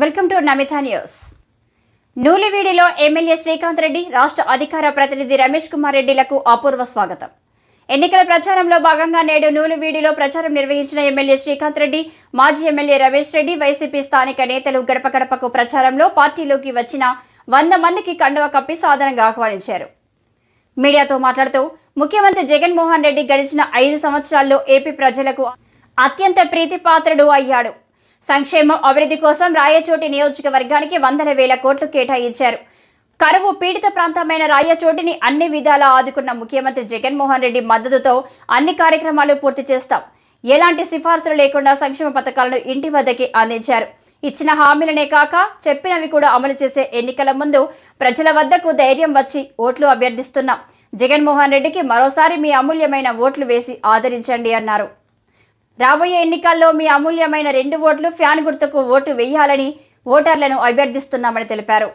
Welcome to Namita news. నూలివీడిలో MLA Srikanth Reddy, రాష్ట్ర అధికార ప్రతినిధి రమేష్ కుమార్ రెడ్డిలకు అపూర్వ స్వాగతం. ఎన్నికల ప్రచారంలో భాగంగా నేడు నూలివీడిలో ప్రచారం నిర్వహించిన ఎమ్మెల్యే శ్రీకాంత్ రెడ్డి, మాజీ ఎమ్మెల్యే రమేష్ రెడ్డి, వైసీపీ స్థానిక నేతలు గడప గడపకు ప్రచారంలో పార్టీలోకి వచ్చిన 100 మందికి కండువ కప్పి సాదరంగా ఆహ్వానించారు. మీడియాతో మాట్లాడుతూ ముఖ్యమంత్రి జగన్మోహన్ రెడ్డి గడిచిన 5 సంవత్సరాల్లో ఏపీ ప్రజలకు అత్యంత ప్రీతిపాత్రుడు అయ్యాడు. సంక్షేమం, అభివృద్ధి కోసం రాయచోటి నియోజకవర్గానికి 100,000 కోట్లు కేటాయించారు. కరువు పీడిత ప్రాంతమైన రాయచోటిని అన్ని విధాలా ఆదుకున్న ముఖ్యమంత్రి జగన్మోహన్ రెడ్డి మద్దతుతో అన్ని కార్యక్రమాలు పూర్తి చేస్తాం. ఎలాంటి సిఫార్సులు లేకుండా సంక్షేమ పథకాలను ఇంటి వద్దకి అందించారు. ఇచ్చిన హామీలనే కాక చెప్పినవి కూడా అమలు చేసే ఎన్నికల ముందు ప్రజల వద్దకు ధైర్యం వచ్చి ఓట్లు అభ్యర్థిస్తున్నాం. జగన్మోహన్ రెడ్డికి మరోసారి మీ అమూల్యమైన ఓట్లు వేసి ఆదరించండి అన్నారు. రాబోయే ఎన్నికల్లో మీ అమూల్యమైన 2 ఓట్లు ఫ్యాన్ గుర్తుకు ఓటు వేయాలని ఓటర్లను అభ్యర్థిస్తున్నామని తెలిపారు.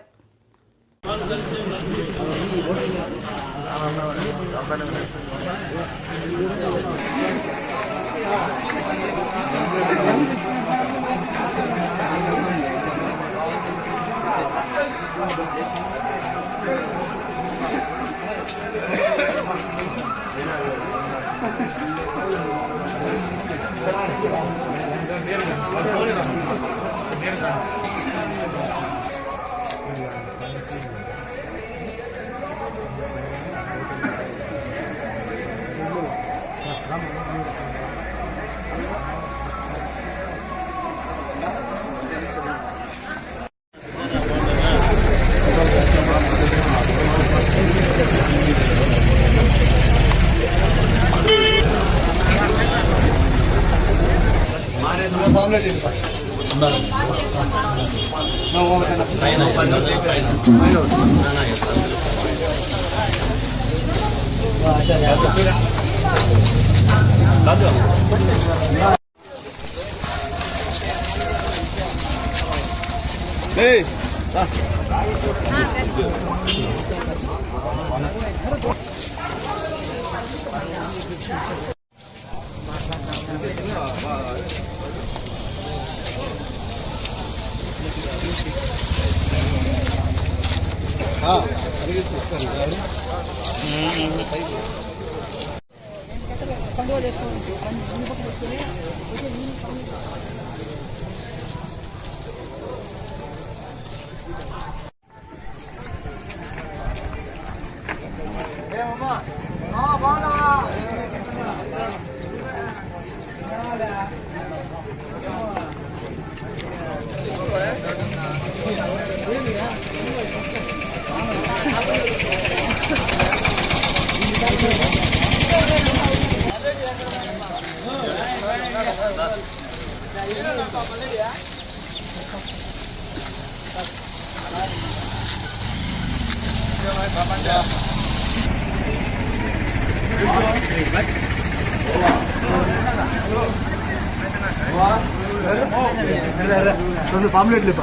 పాంప్లెట్లు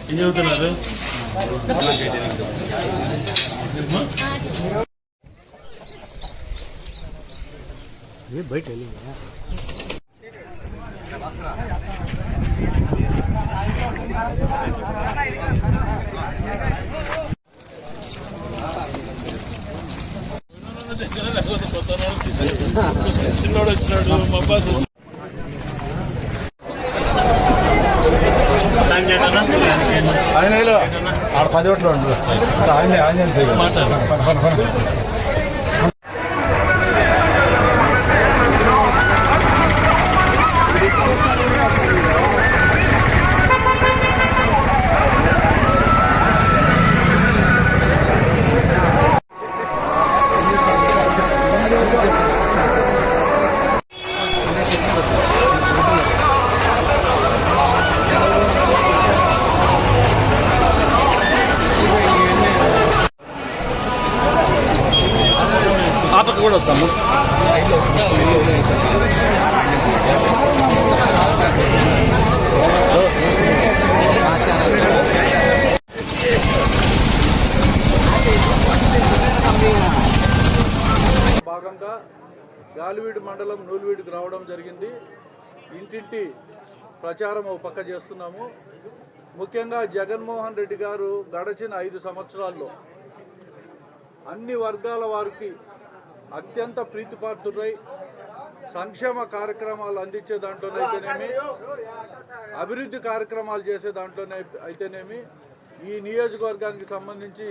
ఏం చదువుతున్నారు? బయట చిన్నోడు వచ్చినాడు మా బాస్ ఆయన ఆడ 10 ఓట్లు ఉంటుంది. ఆయన కూడా వస్తాము. మండలం నూలువీడికి రావడం జరిగింది. ఇంటింటి ప్రచారం ఒక పక్క చేస్తున్నాము. ముఖ్యంగా జగన్మోహన్ రెడ్డి గారు గడిచిన 5 సంవత్సరాల్లో అన్ని వర్గాల వారికి అత్యంత ప్రీతిపాత్రుడై సంక్షేమ కార్యక్రమాలు అందించే దాంట్లోనైతేనేమి, అభివృద్ధి కార్యక్రమాలు చేసే దాంట్లోనే అయితేనేమి ఈ నియోజకవర్గానికి సంబంధించి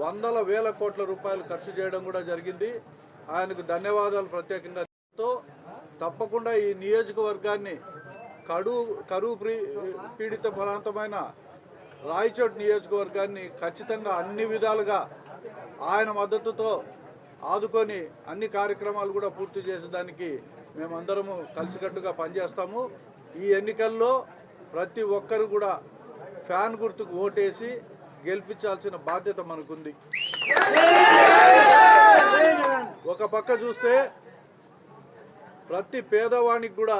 వందల వేల కోట్ల రూపాయలు ఖర్చు చేయడం కూడా జరిగింది. ఆయనకు ధన్యవాదాలు ప్రత్యేకంగా. తప్పకుండా ఈ నియోజకవర్గాన్ని కరువు పీడిత ప్రాంతమైన రాయచోటి నియోజకవర్గాన్ని ఖచ్చితంగా అన్ని విధాలుగా ఆయన మద్దతుతో ఆదుకొని అన్ని కార్యక్రమాలు కూడా పూర్తి చేసేదానికి మేమందరము కలిసికట్టుగా పనిచేస్తాము. ఈ ఎన్నికల్లో ప్రతి ఒక్కరు కూడా ఫ్యాన్ గుర్తుకు ఓటేసి గెలిపించాల్సిన బాధ్యత మనకుంది. ఒక పక్క చూస్తే ప్రతి పేదవానికి కూడా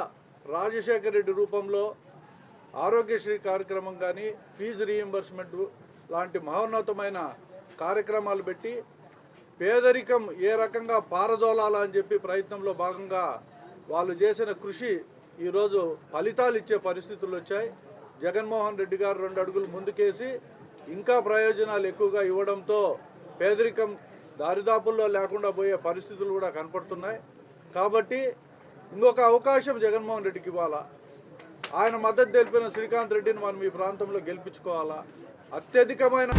రాజశేఖర రెడ్డి రూపంలో ఆరోగ్యశ్రీ కార్యక్రమం కానీ, ఫీజు రీయింబర్స్మెంట్ లాంటి మహోన్నతమైన కార్యక్రమాలు పెట్టి పేదరికం ఏ రకంగా పారదోలాలా అని చెప్పి ప్రయత్నంలో భాగంగా వాళ్ళు చేసిన కృషి ఈరోజు ఫలితాలు ఇచ్చే పరిస్థితులు వచ్చాయి. జగన్మోహన్ రెడ్డి గారు 2 అడుగులు ముందుకేసి ఇంకా ప్రయోజనాలు ఎక్కువగా ఇవ్వడంతో పేదరికం దారిదాపుల్లో లేకుండా పోయే పరిస్థితులు కూడా కనపడుతున్నాయి. కాబట్టి ఇంకొక అవకాశం జగన్మోహన్ రెడ్డికి ఇవ్వాలా. ఆయన మద్దతు తెలిపిన శ్రీకాంత్ రెడ్డిని మనం ఈ ప్రాంతంలో గెలిపించుకోవాలా. అత్యధికమైన